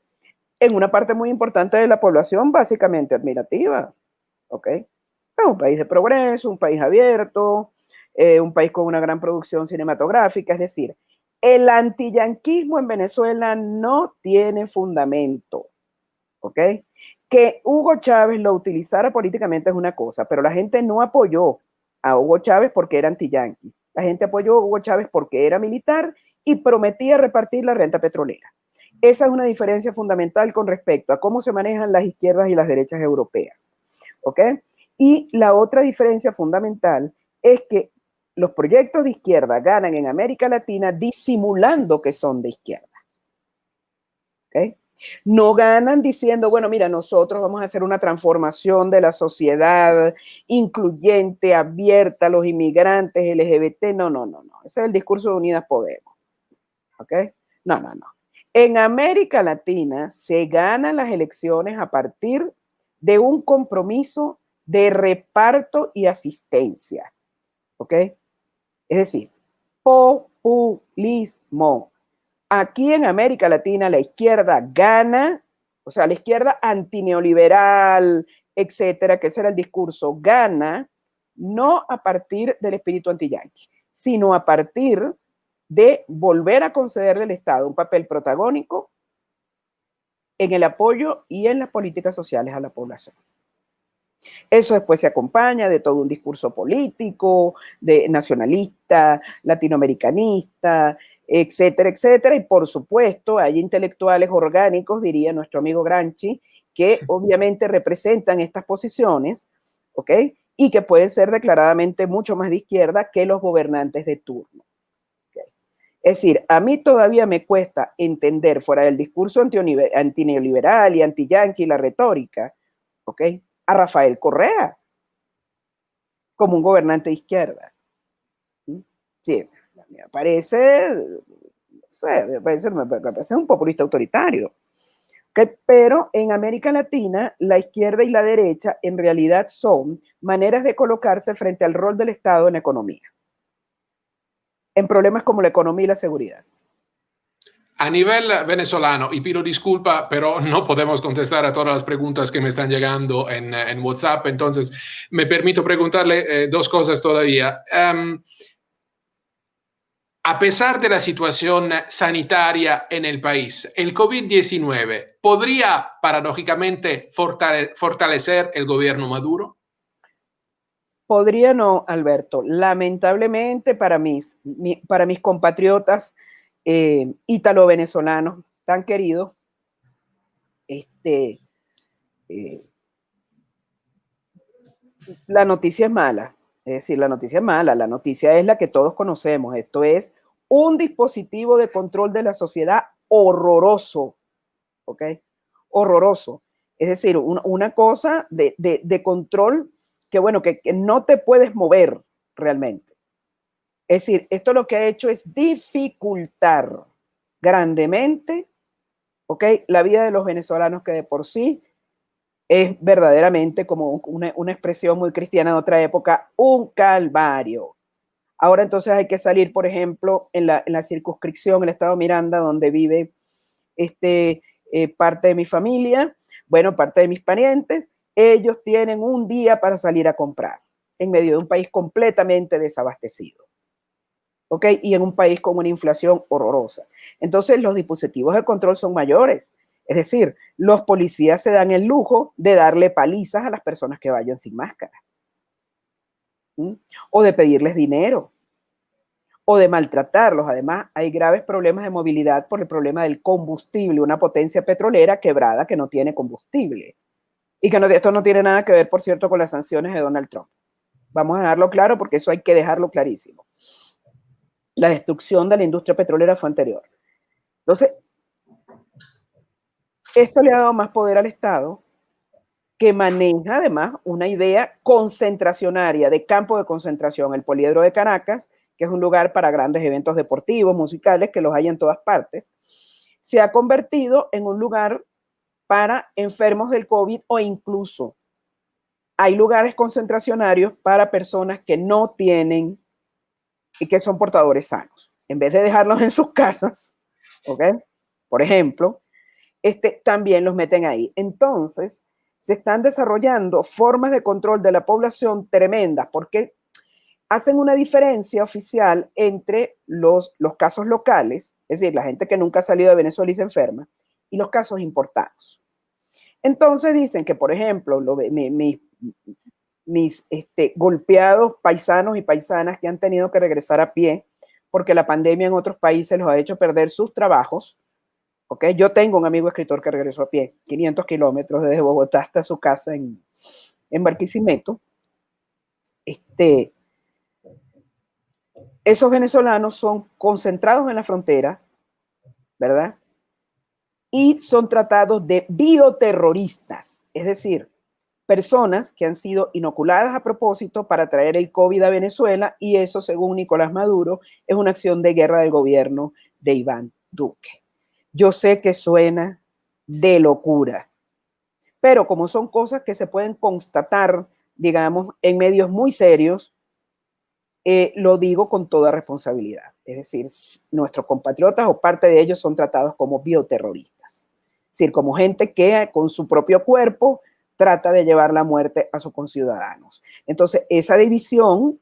en una parte muy importante de la población básicamente admirativa, ¿ok? Es un país de progreso, un país abierto, un país con una gran producción cinematográfica, es decir, el antiyanquismo en Venezuela no tiene fundamento, ¿ok? Que Hugo Chávez lo utilizara políticamente es una cosa, pero la gente no apoyó a Hugo Chávez porque era antiyanqui. La gente apoyó a Hugo Chávez porque era militar y prometía repartir la renta petrolera. Esa es una diferencia fundamental con respecto a cómo se manejan las izquierdas y las derechas europeas, ¿ok? Y la otra diferencia fundamental es que los proyectos de izquierda ganan en América Latina disimulando que son de izquierda. ¿Okay? No ganan diciendo, bueno, mira, nosotros vamos a hacer una transformación de la sociedad incluyente, abierta a los inmigrantes, LGBT. No, no, no, no. Ese es el discurso de Unidas Podemos. ¿Ok? No, no, no. En América Latina se ganan las elecciones a partir de un compromiso de reparto y asistencia. ¿Ok? Es decir, populismo. Aquí en América Latina la izquierda gana, o sea, la izquierda antineoliberal, etcétera, que ese era el discurso, gana no a partir del espíritu antiyanqui, sino a partir de volver a concederle al Estado un papel protagónico en el apoyo y en las políticas sociales a la población. Eso después se acompaña de todo un discurso político, de nacionalista, latinoamericanista, etcétera, etcétera. Y por supuesto hay intelectuales orgánicos, diría nuestro amigo Gramsci, que obviamente representan estas posiciones, ¿ok? Y que pueden ser declaradamente mucho más de izquierda que los gobernantes de turno. ¿Okay? Es decir, a mí todavía me cuesta entender, fuera del discurso antineoliberal y antiyanqui, la retórica, ¿ok?, a Rafael Correa como un gobernante de izquierda. Sí, me parece, no sé, me parece un populista autoritario. ¿Okay? Pero en América Latina, la izquierda y la derecha en realidad son maneras de colocarse frente al rol del Estado en economía, en problemas como la economía y la seguridad.
A nivel venezolano, y pido disculpa, pero no podemos contestar a todas las preguntas que me están llegando en WhatsApp, entonces me permito preguntarle dos cosas todavía. A pesar de la situación sanitaria en el país, el COVID-19 podría paradójicamente fortalecer el gobierno Maduro.
Podría no, Alberto. Lamentablemente para mis compatriotas ítalo-venezolanos tan queridos, la noticia es mala. Es decir, la noticia es mala. La noticia es la que todos conocemos. Esto es un dispositivo de control de la sociedad horroroso. ¿Ok? Horroroso. Es decir, una cosa de control que, bueno, que no te puedes mover realmente. Es decir, esto lo que ha hecho es dificultar grandemente, ¿ok?, la vida de los venezolanos, que de por sí es verdaderamente, como una expresión muy cristiana de otra época, un calvario. Ahora entonces hay que salir, por ejemplo, en la circunscripción, el estado Miranda, donde vive parte de mi familia, bueno, parte de mis parientes. Ellos tienen un día para salir a comprar en medio de un país completamente desabastecido. ¿Ok? Y en un país con una inflación horrorosa. Entonces, los dispositivos de control son mayores. Es decir, los policías se dan el lujo de darle palizas a las personas que vayan sin máscara. ¿Mm? O de pedirles dinero. O de maltratarlos. Además, hay graves problemas de movilidad por el problema del combustible. Una potencia petrolera quebrada que no tiene combustible. Y que esto no tiene nada que ver, por cierto, con las sanciones de Donald Trump. Vamos a dejarlo claro porque eso hay que dejarlo clarísimo. La destrucción de la industria petrolera fue anterior. Entonces, esto le ha dado más poder al Estado, que maneja además una idea concentracionaria, de campo de concentración. El Poliedro de Caracas, que es un lugar para grandes eventos deportivos, musicales, que los hay en todas partes, se ha convertido en un lugar para enfermos del COVID, o incluso hay lugares concentracionarios para personas que no tienen y que son portadores sanos. En vez de dejarlos en sus casas, ¿ok?, por ejemplo, también los meten ahí. Entonces, se están desarrollando formas de control de la población tremendas, porque hacen una diferencia oficial entre los casos locales, es decir, la gente que nunca ha salido de Venezuela y se enferma, y los casos importados. Entonces dicen que, por ejemplo, mis golpeados paisanos y paisanas que han tenido que regresar a pie porque la pandemia en otros países los ha hecho perder sus trabajos. ¿Okay? Yo tengo un amigo escritor que regresó a pie 500 kilómetros desde Bogotá hasta su casa en Barquisimeto. Esos venezolanos son concentrados en la frontera, ¿verdad? Y son tratados de bioterroristas, es decir, personas que han sido inoculadas a propósito para traer el COVID a Venezuela, y eso, según Nicolás Maduro, es una acción de guerra del gobierno de Iván Duque. Yo sé que suena de locura, pero como son cosas que se pueden constatar, digamos, en medios muy serios, lo digo con toda responsabilidad. Es decir, nuestros compatriotas o parte de ellos son tratados como bioterroristas. Es decir, como gente que con su propio cuerpo trata de llevar la muerte a sus conciudadanos. Entonces, esa división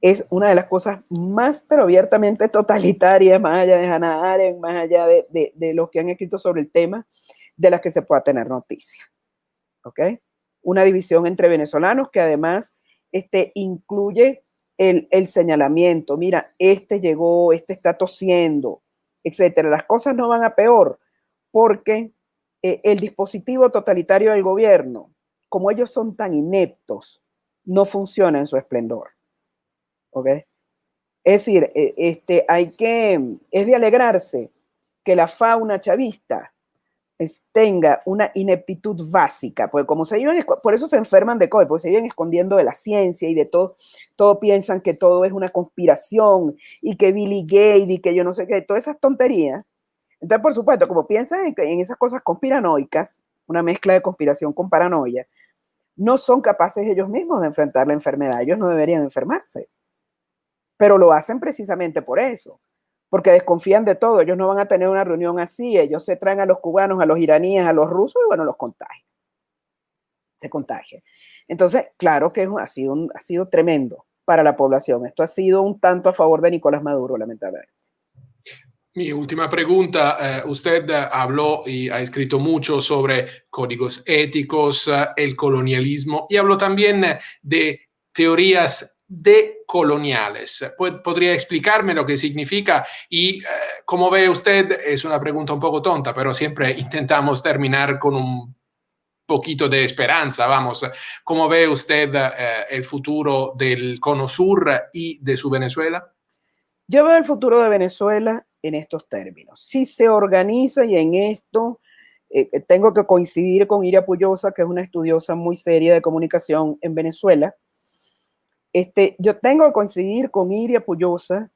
es una de las cosas más, pero abiertamente totalitarias, más allá de Hannah Arendt, más allá de los que han escrito sobre el tema, de las que se pueda tener noticia. ¿Ok? Una división entre venezolanos que además incluye el señalamiento. Mira, este llegó, este está tosiendo, etcétera. Las cosas no van a peor porque el dispositivo totalitario del gobierno, como ellos son tan ineptos, no funciona en su esplendor. ¿Ok? Es decir, es de alegrarse que la fauna chavista tenga una ineptitud básica, porque como se iban, por eso se enferman de COVID, porque se iban escondiendo de la ciencia y de todo piensan que todo es una conspiración y que Billy Gates y que yo no sé qué, todas esas tonterías. Entonces, por supuesto, como piensan en esas cosas conspiranoicas, una mezcla de conspiración con paranoia, no son capaces ellos mismos de enfrentar la enfermedad, ellos no deberían enfermarse, pero lo hacen precisamente por eso, porque desconfían de todo. Ellos no van a tener una reunión así, ellos se traen a los cubanos, a los iraníes, a los rusos y bueno, los contagian. Se contagia. Entonces, claro que ha sido tremendo para la población. Esto ha sido un tanto a favor de Nicolás Maduro, lamentablemente.
Mi última pregunta, usted habló y ha escrito mucho sobre códigos éticos, el colonialismo y habló también de teorías decoloniales. ¿Podría explicarme lo que significa? Y como ve usted, es una pregunta un poco tonta, pero siempre intentamos terminar con un poquito de esperanza, vamos. ¿Cómo ve usted el futuro del Cono Sur y de su Venezuela?
Yo veo el futuro de Venezuela en estos términos. Si se organiza, y en esto tengo que coincidir con Iria Puyosa, que es una estudiosa muy seria de comunicación en Venezuela, yo tengo que coincidir con Iria Puyosa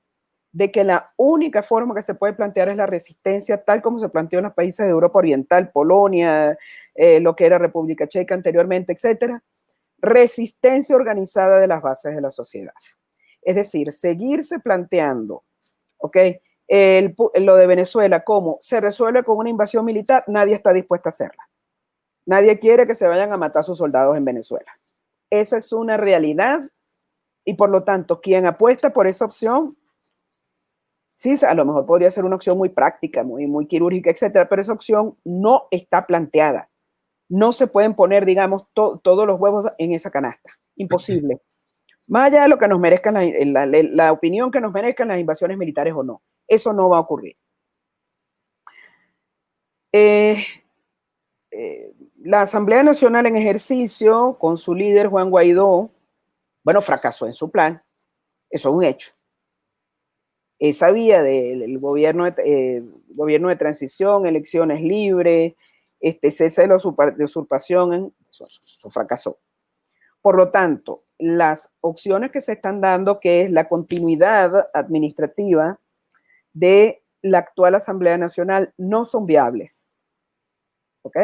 de que la única forma que se puede plantear es la resistencia tal como se planteó en los países de Europa Oriental, Polonia, lo que era República Checa anteriormente, etcétera. Resistencia organizada de las bases de la sociedad. Es decir, seguirse planteando, ¿ok? Lo de Venezuela, ¿cómo se resuelve con una invasión militar? Nadie está dispuesto a hacerla. Nadie quiere que se vayan a matar a sus soldados en Venezuela. Esa es una realidad y por lo tanto, quien apuesta por esa opción, sí, a lo mejor podría ser una opción muy práctica, muy quirúrgica, etcétera, pero esa opción no está planteada. No se pueden poner, digamos, todos los huevos en esa canasta. Imposible. Más allá de lo que nos merezcan, la opinión que nos merezcan las invasiones militares o no. Eso no va a ocurrir. La Asamblea Nacional en ejercicio, con su líder Juan Guaidó, bueno, fracasó en su plan. Eso es un hecho. Esa vía del gobierno de transición, elecciones libres, cese de la usurpación, eso fracasó. Por lo tanto, las opciones que se están dando, que es la continuidad administrativa de la actual Asamblea Nacional, no son viables. ¿Ok?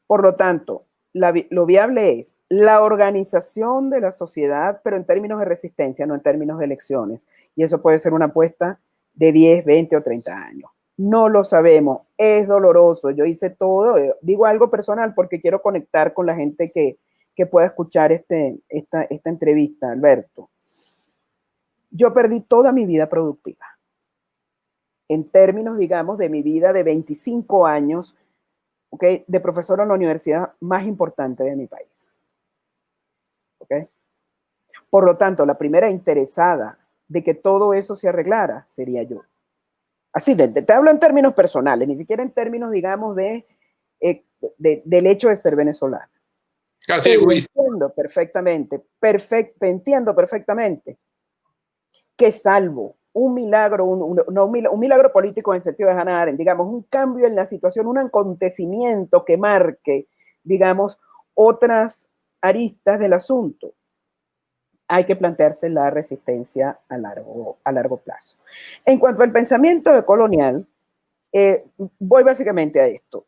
Por lo tanto, lo viable es la organización de la sociedad, pero en términos de resistencia, no en términos de elecciones. Y eso puede ser una apuesta de 10, 20 o 30 años. No lo sabemos, es doloroso. Yo hice todo, digo algo personal porque quiero conectar con la gente que pueda escuchar esta entrevista, Alberto. Yo perdí toda mi vida productiva. En términos, digamos, de mi vida de 25 años, ¿okay? De profesora en la universidad más importante de mi país. ¿Okay? Por lo tanto, la primera interesada de que todo eso se arreglara sería yo. Así, te hablo en términos personales, ni siquiera en términos, digamos, del hecho de ser venezolano.
Casi egoísta.
Entiendo perfectamente que salvo un milagro, un milagro político en el sentido de Hannah Arendt, digamos, un cambio en la situación, un acontecimiento que marque, digamos, otras aristas del asunto, hay que plantearse la resistencia a largo plazo. En cuanto al pensamiento colonial, voy básicamente a esto.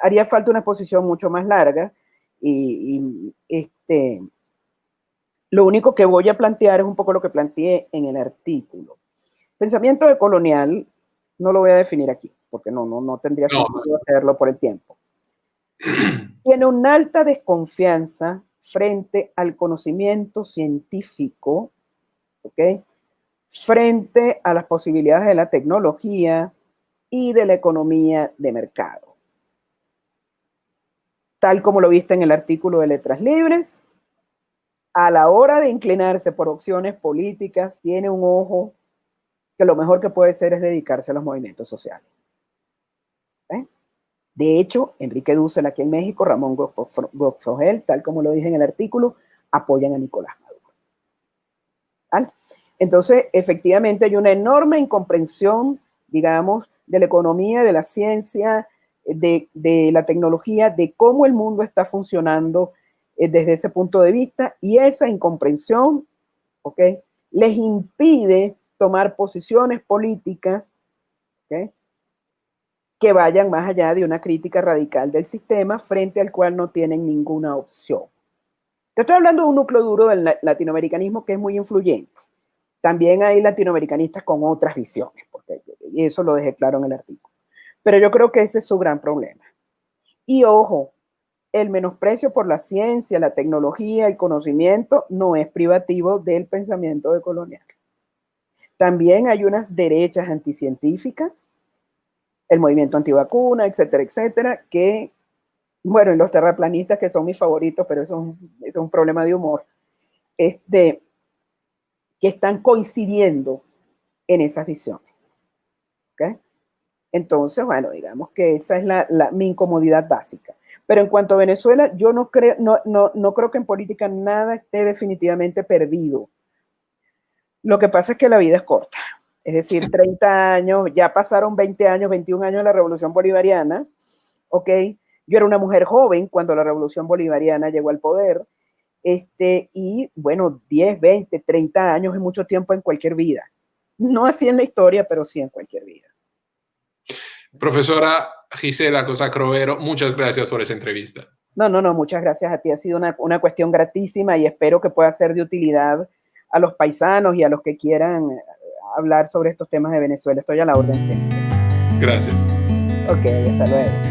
Haría falta una exposición mucho más larga lo único que voy a plantear es un poco lo que planteé en el artículo. Pensamiento decolonial no lo voy a definir aquí, porque no tendría sentido hacerlo por el tiempo. Tiene una alta desconfianza frente al conocimiento científico ¿ok? Frente a las posibilidades de la tecnología y de la economía de mercado. Tal como lo viste en el artículo de Letras Libres, a la hora de inclinarse por opciones políticas, tiene un ojo que lo mejor que puede ser es dedicarse a los movimientos sociales. ¿Eh? De hecho, Enrique Dussel aquí en México, Ramón Goxogel, tal como lo dije en el artículo, apoyan a Nicolás Maduro. ¿Vale? Entonces, efectivamente hay una enorme incomprensión, digamos, de la economía, de la ciencia, de la tecnología, de cómo el mundo está funcionando desde ese punto de vista, y esa incomprensión, ¿ok?, les impide tomar posiciones políticas, ¿ok?, que vayan más allá de una crítica radical del sistema frente al cual no tienen ninguna opción. Te estoy hablando de un núcleo duro del latinoamericanismo que es muy influyente. También hay latinoamericanistas con otras visiones, y eso lo dejé claro en el artículo. Pero yo creo que ese es su gran problema. Y ojo, el menosprecio por la ciencia, la tecnología, el conocimiento no es privativo del pensamiento decolonial. También hay unas derechas anticientíficas, el movimiento antivacuna, etcétera, que, bueno, y los terraplanistas, que son mis favoritos, pero eso es un problema de humor, que están coincidiendo en esas visiones. ¿Okay? Entonces, bueno, digamos que esa es mi incomodidad básica. Pero en cuanto a Venezuela, yo no creo que en política nada esté definitivamente perdido. Lo que pasa es que la vida es corta. Es decir, 30 años, ya pasaron 20 años, 21 años de la Revolución Bolivariana, ¿ok? Yo era una mujer joven cuando la Revolución Bolivariana llegó al poder, y bueno, 10, 20, 30 años es mucho tiempo en cualquier vida. No así en la historia, pero sí en cualquier vida.
Profesora Gisela Cosa-Crovero, muchas gracias por esa entrevista.
No, muchas gracias a ti. Ha sido una cuestión gratísima y espero que pueda ser de utilidad a los paisanos y a los que quieran hablar sobre estos temas de Venezuela. Estoy a la orden siempre.
Gracias.
Ok, hasta luego.